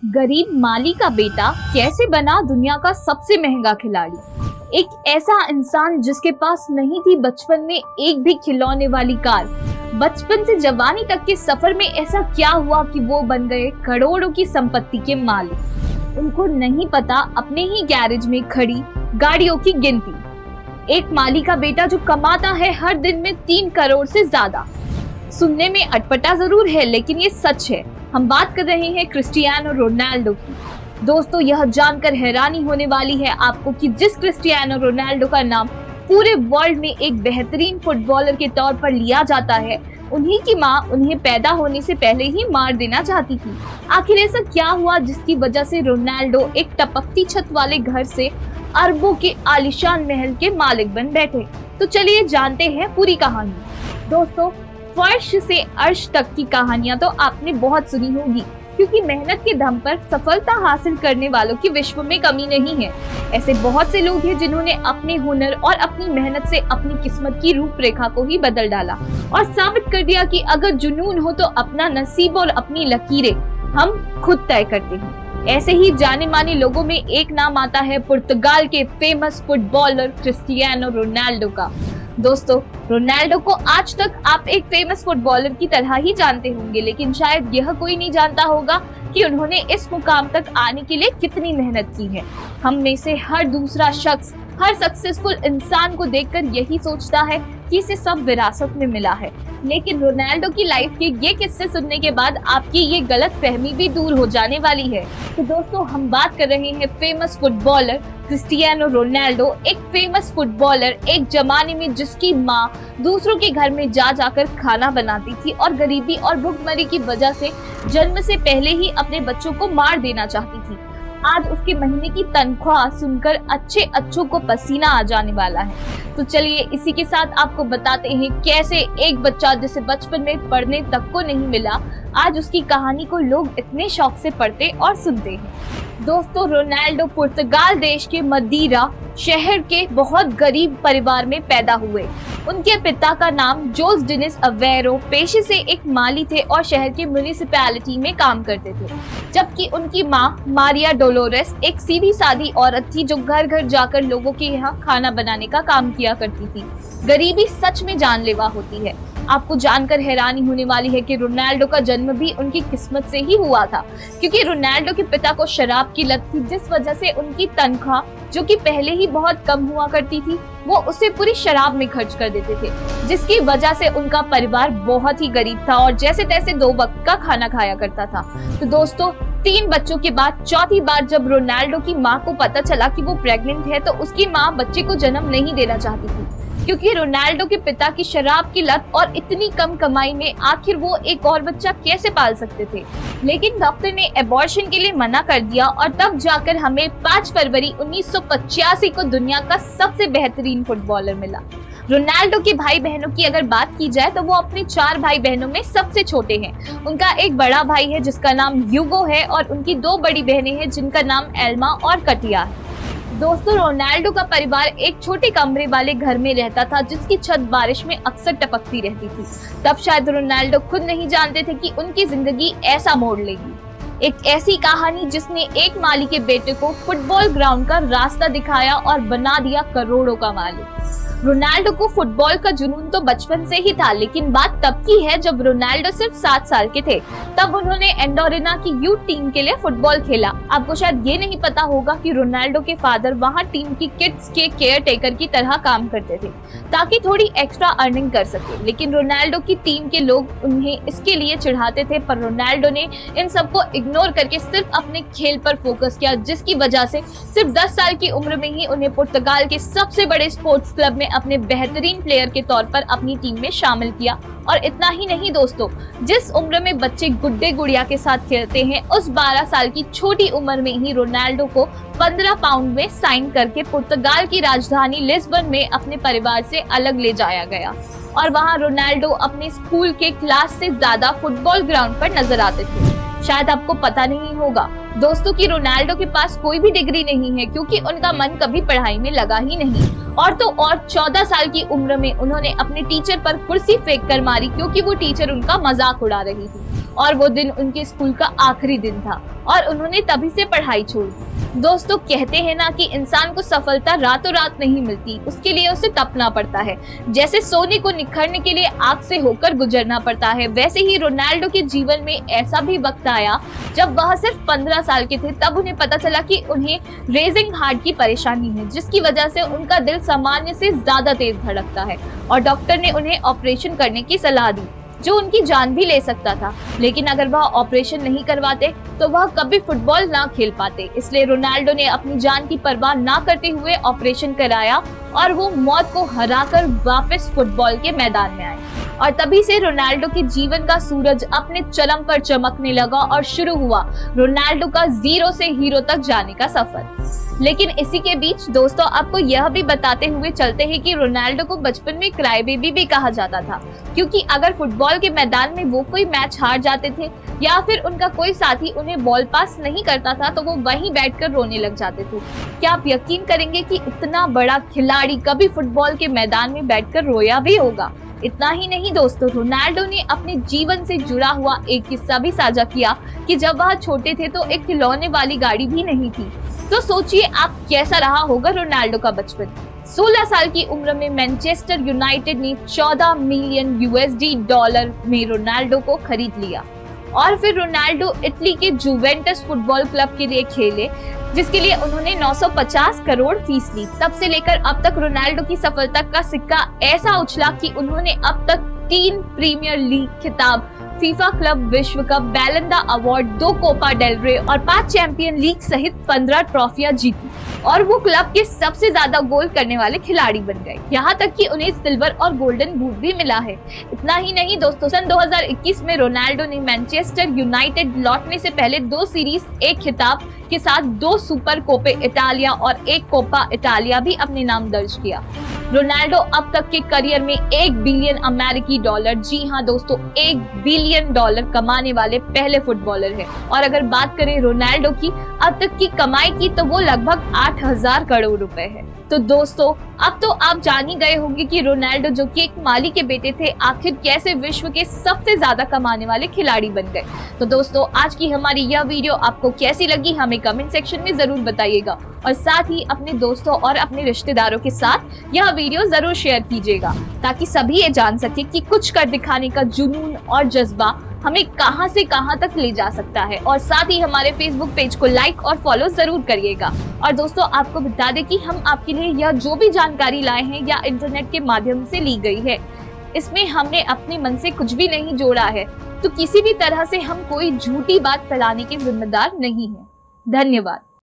गरीब माली का बेटा कैसे बना दुनिया का सबसे महंगा खिलाड़ी। एक ऐसा इंसान जिसके पास नहीं थी बचपन में एक भी खिलौने वाली कार। बचपन से जवानी तक के सफर में ऐसा क्या हुआ कि वो बन गए करोड़ों की संपत्ति के मालिक। उनको नहीं पता अपने ही गैरेज में खड़ी गाड़ियों की गिनती। एक माली का बेटा जो कमाता है हर दिन में 3 करोड़ से ज्यादा। सुनने में अटपटा जरूर है लेकिन ये सच है। हम बात कर रहे हैं क्रिस्टियानो रोनाल्डो की। दोस्तों, यह जानकर हैरानी होने वाली है आपको कि जिस क्रिस्टियानो रोनाल्डो का नाम पूरे वर्ल्ड में एक बेहतरीन फुटबॉलर के तौर पर लिया जाता है, उन्हीं की मां उन्हें पैदा होने से पहले ही मार देना चाहती थी। आखिर ऐसा क्या हुआ जिसकी वजह से रोनाल्डो एक टपकती छत वाले घर से अरबों के आलीशान महल के मालिक बन बैठे? तो चलिए जानते हैं पूरी कहानी। दोस्तों, फर्श से अर्श तक की कहानियां तो आपने बहुत सुनी होगी, क्योंकि मेहनत के दम पर सफलता हासिल करने वालों की विश्व में कमी नहीं है। ऐसे बहुत से लोग हैं जिन्होंने अपने हुनर और अपनी मेहनत से अपनी किस्मत की रूपरेखा को ही बदल डाला और साबित कर दिया कि अगर जुनून हो तो अपना नसीब और अपनी लकीरें हम खुद तय करते हैं। ऐसे ही जाने माने लोगों में एक नाम आता है पुर्तगाल के फेमस फुटबॉलर क्रिस्टियानो रोनाल्डो का। दोस्तों, रोनाल्डो को आज तक आप एक फेमस फुटबॉलर की तरह ही जानते होंगे, लेकिन शायद यह कोई नहीं जानता होगा कि उन्होंने इस मुकाम तक आने के लिए कितनी मेहनत की है। हम में से हर दूसरा शख्स हर सक्सेसफुल इंसान को देखकर यही सोचता है कि इसे सब विरासत में मिला है, लेकिन रोनाल्डो की लाइफ के ये किस्से सुनने के बाद आपकी ये गलत फहमी भी दूर हो जाने वाली है। तो दोस्तों, हम बात कर रहे हैं फेमस फुटबॉलर क्रिस्टियानो रोनाल्डो। एक फेमस फुटबॉलर, एक जमाने में जिसकी माँ दूसरों के घर में जा जाकर खाना बनाती थी और गरीबी और भुखमरी की वजह से जन्म से पहले ही अपने बच्चों को मार देना चाहती थी। आज उसके महीने की तनख्वाह सुनकर अच्छों को पसीना आ जाने वाला है। तो चलिए इसी के साथ आपको बताते हैं कैसे एक बच्चा जिसे बचपन में पढ़ने तक को नहीं मिला, आज उसकी कहानी को लोग इतने शौक से पढ़ते और सुनते हैं। दोस्तों, रोनाल्डो पुर्तगाल देश के मदीरा शहर के बहुत गरीब परिवार में पैदा हुए। उनके पिता का नाम जोस डिनिस अवेरो पेशे से एक माली थे और शहर के म्युनिसिपैलिटी में काम करते थे, जबकि उनकी मां मारिया डोलोरेस एक सीधी सादी औरत थी जो घर घर जाकर लोगों के यहाँ खाना बनाने का काम किया करती थी। गरीबी सच में जानलेवा होती है। आपको जानकर हैरानी होने वाली है कि रोनाल्डो का जन्म भी उनकी किस्मत से ही हुआ था, क्योंकि रोनाल्डो के पिता को शराब की लत थी, जिस वजह से उनकी तनख्वाह जो कि पहले ही बहुत कम हुआ करती थी, वो उसे पूरी शराब में खर्च कर देते थे, जिसकी वजह से उनका परिवार बहुत ही गरीब था और जैसे तैसे 2 वक्त का खाना खाया करता था। तो दोस्तों, 3 बच्चों के बाद चौथी बार जब रोनाल्डो की माँ को पता चला कि वो प्रेग्नेंट है, तो उसकी माँ बच्चे को जन्म नहीं देना चाहती थी, क्योंकि रोनाल्डो के पिता की शराब की लत और इतनी कम कमाई में आखिर वो एक और बच्चा कैसे पाल सकते थे। लेकिन डॉक्टर ने एबॉर्शन के लिए मना कर दिया और तब जाकर हमें 5 फरवरी 1985 को दुनिया का सबसे बेहतरीन फुटबॉलर मिला। रोनाल्डो के भाई बहनों की अगर बात की जाए तो वो अपने 4 भाई बहनों में सबसे छोटे हैं। उनका एक बड़ा भाई है जिसका नाम ह्यूगो है और उनकी 2 बड़ी बहनें हैं जिनका नाम एल्मा और कटिया है। दोस्तों, रोनाल्डो का परिवार एक छोटे कमरे वाले घर में रहता था जिसकी छत बारिश में अक्सर टपकती रहती थी। तब शायद रोनाल्डो खुद नहीं जानते थे कि उनकी जिंदगी ऐसा मोड़ लेगी। एक ऐसी कहानी जिसने एक माली के बेटे को फुटबॉल ग्राउंड का रास्ता दिखाया और बना दिया करोड़ों का मालिक। रोनाल्डो को फुटबॉल का जुनून तो बचपन से ही था, लेकिन बात तब की है जब रोनाल्डो सिर्फ 7 साल के थे। तब उन्होंने एंडोरिना की यूथ टीम के लिए फुटबॉल खेला। आपको शायद ये नहीं पता होगा कि रोनाल्डो के फादर वहाँ टीम की किड्स के केयर टेकर की तरह काम करते थे ताकि थोड़ी एक्स्ट्रा अर्निंग कर सके। लेकिन रोनाल्डो की टीम के लोग उन्हें इसके लिए चिढ़ाते थे, पर रोनाल्डो ने इन सबको इग्नोर करके सिर्फ अपने खेल पर फोकस किया, जिसकी वजह से सिर्फ 10 साल की उम्र में ही उन्हें पुर्तगाल के सबसे बड़े स्पोर्ट्स क्लब में अपने बेहतरीन प्लेयर के तौर पर अपनी टीम में शामिल किया। और इतना ही नहीं दोस्तों, जिस उम्र में बच्चे गुड्डे गुड़िया के साथ खेलते हैं, उस 12 साल की छोटी उम्र में ही रोनाल्डो को 15 पाउंड में साइन करके पुर्तगाल की राजधानी लिस्बन में अपने परिवार से अलग ले जाया गया और वहां रोनाल्डो अपने स्कूल के क्लास से ज्यादा फुटबॉल ग्राउंड पर नजर आते थे। शायद आपको पता नहीं होगा दोस्तों कि रोनाल्डो के पास कोई भी डिग्री नहीं है, क्योंकि उनका मन कभी पढ़ाई में लगा ही नहीं और तो और 14 साल की उम्र में उन्होंने अपने टीचर पर कुर्सी फेंक कर मारी, क्योंकि वो टीचर उनका मजाक उड़ा रही थी और वो दिन उनके स्कूल का आखिरी दिन था और उन्होंने तभी से पढ़ाई छोड़ दी। दोस्तों, कहते हैं ना कि इंसान को सफलता रातों रात नहीं मिलती, उसके लिए उसे तपना पड़ता है। जैसे सोने को निखरने के लिए आग से होकर गुजरना पड़ता है, वैसे ही रोनाल्डो के जीवन में ऐसा भी वक्त आया जब वह सिर्फ 15 साल के थे। तब उन्हें पता चला कि उन्हें रेजिंग हार्ट की परेशानी है, जिसकी वजह से उनका दिल सामान्य से ज्यादा तेज धड़कता है और डॉक्टर ने उन्हें ऑपरेशन करने की सलाह दी, जो उनकी जान भी ले सकता था। लेकिन अगर वह ऑपरेशन नहीं करवाते तो वह कभी फुटबॉल ना खेल पाते। इसलिए रोनाल्डो ने अपनी जान की परवाह ना करते हुए ऑपरेशन कराया और वो मौत को हराकर वापस फुटबॉल के मैदान में आए। और तभी से रोनाल्डो के जीवन का सूरज अपने चरम पर चमकने लगा और शुरू हुआ रोनाल्डो का जीरो से हीरो तक जाने का सफर। लेकिन इसी के बीच दोस्तों, आपको यह भी बताते हुए चलते हैं कि रोनाल्डो को बचपन में क्राई बेबी भी कहा जाता था, क्योंकि अगर फुटबॉल के मैदान में वो कोई मैच हार जाते थे या फिर उनका कोई साथी उन्हें बॉल पास नहीं करता था तो वो वहीं बैठकर रोने लग जाते थे। क्या आप यकीन करेंगे कि इतना बड़ा खिलाड़ी कभी फुटबॉल के मैदान में बैठकर रोया भी होगा? इतना ही नहीं दोस्तों, रोनाल्डो ने अपने जीवन से जुड़ा हुआ एक किस्सा भी साझा किया कि जब वह छोटे थे तो एक खिलौने वाली गाड़ी भी नहीं थी। तो सोचिए आप कैसा रहा होगा रोनाल्डो का बचपन। 16 साल की उम्र में मैनचेस्टर यूनाइटेड ने 14 मिलियन USD डॉलर में रोनाल्डो को खरीद लिया और फिर रोनाल्डो इटली के जुवेंटस फुटबॉल क्लब के लिए खेले, जिसके लिए उन्होंने 950 करोड़ फीस ली। तब से लेकर अब तक रोनाल्डो की सफलता का सिक्का ऐसा उछला कि उन्होंने अब तक 3 प्रीमियर लीग खिताब, फीफा क्लब विश्व कप, बैलेंडा अवार्ड, 2 कोपा डेल रे और 5 चैंपियन लीग सहित 15 ट्रॉफियां जीती और वो क्लब के सबसे ज्यादा गोल करने वाले खिलाड़ी बन गए। यहाँ तक कि उन्हें सिल्वर और गोल्डन बूट भी मिला है। इतना ही नहीं दोस्तों, सन 2021 में रोनाल्डो ने मैनचेस्टर यूनाइटेड लौटने से पहले 2 सीरीज, 1 खिताब के साथ 2 सुपर कोपे इटालिया और 1 कोपा इटालिया भी अपने नाम दर्ज किया। रोनाल्डो अब तक के करियर में 1 बिलियन अमेरिकी डॉलर, जी हाँ दोस्तों, 1 बिलियन डॉलर कमाने वाले पहले फुटबॉलर हैं। और अगर बात करें रोनाल्डो की अब तक की कमाई की तो वो लगभग 8,000 करोड़ रुपए है। तो दोस्तों, अब तो आप जान ही गए होंगे कि रोनाल्डो, जो कि एक माली के बेटे थे, आखिर कैसे विश्व के सबसे ज्यादा कमाने वाले खिलाड़ी बन गए। तो दोस्तों, आज की हमारी यह वीडियो आपको कैसी लगी हमें कमेंट सेक्शन में जरूर बताइएगा और साथ ही अपने दोस्तों और अपने रिश्तेदारों के साथ यह वीडियो जरूर शेयर कीजिएगा, ताकि सभी ये जान सके कि कुछ कर दिखाने का जुनून और जज्बा हमें कहां से कहां तक ले जा सकता है। और साथ ही हमारे फेसबुक पेज को लाइक और फॉलो जरूर करिएगा। और दोस्तों, आपको बता दें कि हम आपके लिए यह जो भी जानकारी लाए हैं या इंटरनेट के माध्यम से ली गई है, इसमें हमने अपने मन से कुछ भी नहीं जोड़ा है, तो किसी भी तरह से हम कोई झूठी बात फैलाने के जिम्मेदार नहीं है। धन्यवाद।